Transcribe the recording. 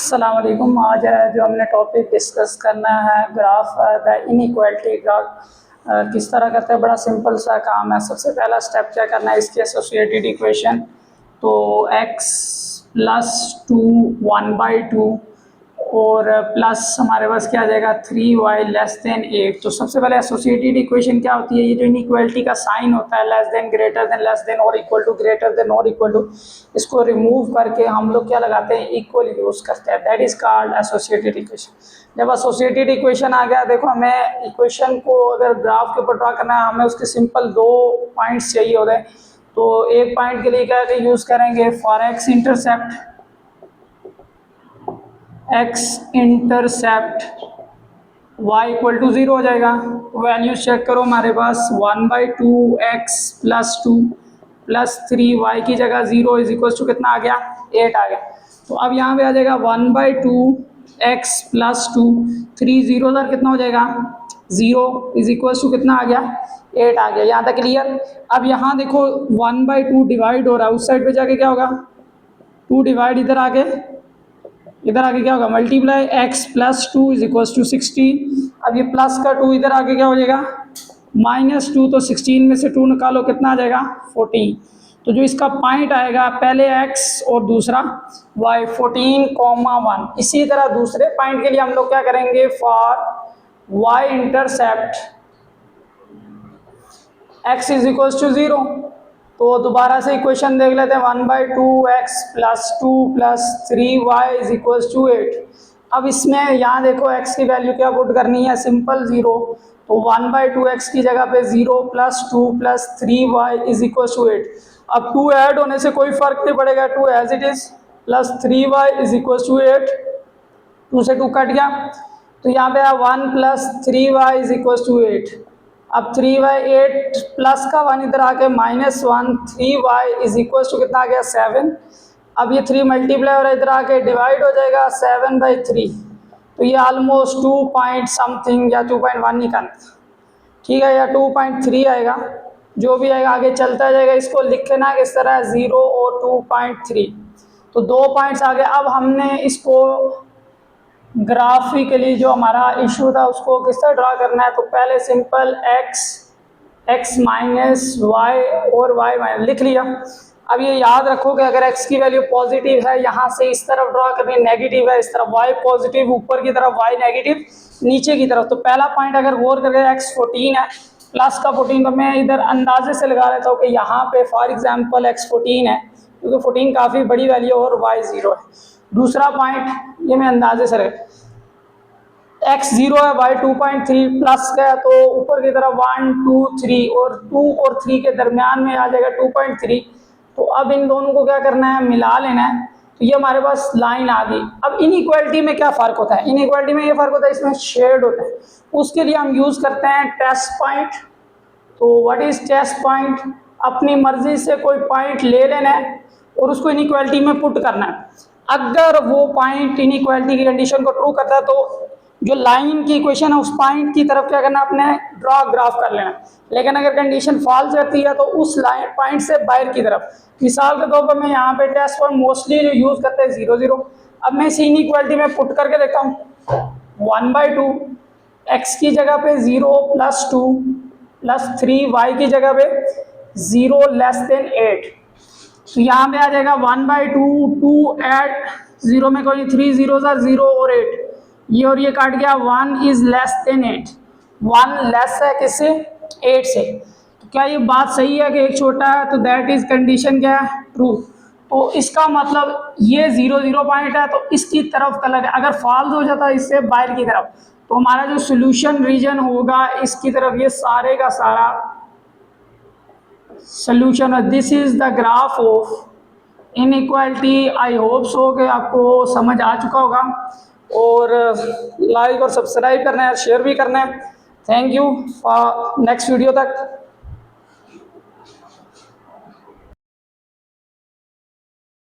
अस्सलाम वालेकुम। आज जो हमने टॉपिक डिस्कस करना है ग्राफ द इनइक्वालिटी ग्राफ किस तरह करते हैं। बड़ा सिंपल सा काम है। सबसे पहला स्टेप क्या करना है, इसकी एसोसिएटेड इक्वेशन तो x + 2 1/2 और प्लस हमारे पास क्या आ जाएगा 3y < 8। तो सबसे पहले एसोसिएटेड इक्वेशन क्या होती है, ये जो इनइक्वालिटी का साइन होता है less than greater than less than और इक्वल टू ग्रेटर देन और इक्वल टू, इसको रिमूव करके हम लोग क्या लगाते हैं, इक्वल यूज करते हैं। That is called associated equation. जब एसोसिएटेड इक्वेशन आ गया, देखो हमें इक्वेशन को अगर ग्राफ के ऊपर ड्रा करना है, हमें उसके सिंपल दो पॉइंट्स चाहिए होते हैं। तो एक पॉइंट के लिए क्या यूज करेंगे, for x intercept y equal to 0 हो जाएगा। वैल्यू चेक करो, हमारे पास 1/2 x + 2 + 3y की जगह 0 इज इक्वल टू कितना आ गया, 8 आ गया। तो अब यहाँ पे आ जाएगा 1/2 x + 2, 3 0 उधर कितना हो जाएगा 0 इज इक्वल टू कितना आ गया 8 आ गया। यहाँ तक क्लियर। अब यहाँ देखो 1/2 डिवाइड हो रहा है, उस साइड पे जाके क्या होगा 2 डिवाइड इधर आके क्या होगा multiply x + 2 is equal to 16। अब ये प्लस का 2 इधर आके क्या हो जाएगा -2, तो 16 में से 2 निकालो कितना आ जाएगा 14। तो जो इसका पॉइंट आएगा पहले x और दूसरा y 14, 1। इसी तरह दूसरे पॉइंट के लिए हम लोग क्या करेंगे, for y intercept x is equal to 0। तो दोबारा से इक्वेशन देख लेते हैं, 1/2 x + 2 + 3y is equal to 8। अब इसमें यहाँ देखो x की वैल्यू क्या पुट करनी है, सिंपल 0। तो 1/2 x की जगह पे 0 + 2 + 3y इज इक्वल टू 8। अब 2 ऐड होने से कोई फर्क नहीं पड़ेगा, 2 as it is + 3y is equal to 8। 2 से 2 कट गया, तो यहाँ पे 1 + 3y इज इक्वल टू 8। अब 3/8 प्लस का 1 इधर आके -1, 3y इज इक्वल टू कितना आ गया 7। अब ये 3 मल्टीप्लाई और इधर आके डिवाइड हो जाएगा 7/3। तो ये ऑलमोस्ट 2 पॉइंट समथिंग या 2.1 निकालना, ठीक है, या 2.3 आएगा, जो भी आएगा आगे चलता जाएगा। इसको लिखना किस तरह 0 और 2.3, तो 2 पॉइंट्स आ गए। अब हमने इसको ग्राफिकली जो हमारा इशू था उसको किस तरह ड्रा करना है, तो पहले सिंपल x - y और y लिख लिया। अब ये याद रखो कि अगर x की वैल्यू पॉजिटिव है यहाँ से इस तरफ ड्रा करनी, नेगेटिव है इस तरफ, y पॉजिटिव ऊपर की तरफ, y नेगेटिव नीचे की तरफ। तो पहला पॉइंट अगर गौर करके x 14 है, प्लस का 14, तो मैं इधर अंदाजे से लगा लेता हूँ कि यहाँ पे फॉर एग्जाम्पल x 14 है, क्योंकि 14 काफ़ी बड़ी वैल्यू और y 0 है। दूसरा पॉइंट ये मैं अंदाजे से x 0 है, y 2.3 प्लस का है, तो ऊपर की तरफ 1 2 3 और 2 और 3 के दरमियान में आ जाएगा 2.3। तो अब इन दोनों को क्या करना है, मिला लेना है। तो ये हमारे पास लाइन आ गई। अब इनइक्वालिटी में क्या फ़र्क होता है, इनइक्वालिटी में ये फ़र्क होता है इसमें शेड होता है। उसके लिए हम यूज़ करते हैं टेस्ट पॉइंट। तो व्हाट इज़ टेस्ट पॉइंट, अपनी मर्जी से कोई पॉइंट ले लेना है और उसको इनइक्वालिटी में पुट करना है। अगर वो पॉइंट इनइक्वालिटी की कंडीशन को ट्रू करता है तो जो लाइन की इक्वेशन है उस पॉइंट की तरफ क्या करना, अपने ड्रॉ ग्राफ कर लेना। लेकिन अगर कंडीशन फॉल्स रहती है तो उस लाइन पॉइंट से बाहर की तरफ। मिसाल के तौर पर मैं यहाँ पे टेस्ट पॉइंट मोस्टली जो यूज़ करते हैं 0 0। अब मैं इसी इनइक्वालिटी में पुट करके देखता हूँ 1/2 x की जगह पे 0 + 2 + 3y की जगह पे 0 < 8। तो यहाँ पे आ जाएगा 1/2 2 ऐड 0 में कोई 3 0 और 8, ये और ये काट गया, 1 इज < 8। 1 लेस है किससे, 8 से। तो क्या ये बात सही है कि एक छोटा है, तो दैट इज कंडीशन क्या है, ट्रू। तो इसका मतलब ये 0 0 पॉइंट है, तो इसकी तरफ कलर है। अगर फॉल्स हो जाता है इससे बाहर की तरफ, तो हमारा जो सोल्यूशन रीजन होगा इसकी तरफ, ये सारे का सारा सोल्यूशन है। This is the graph of inequality. I hope so कि आपको समझ आ चुका होगा, और लाइक और सब्सक्राइब करना है, शेयर भी करना है। थैंक यू, नेक्स्ट वीडियो तक।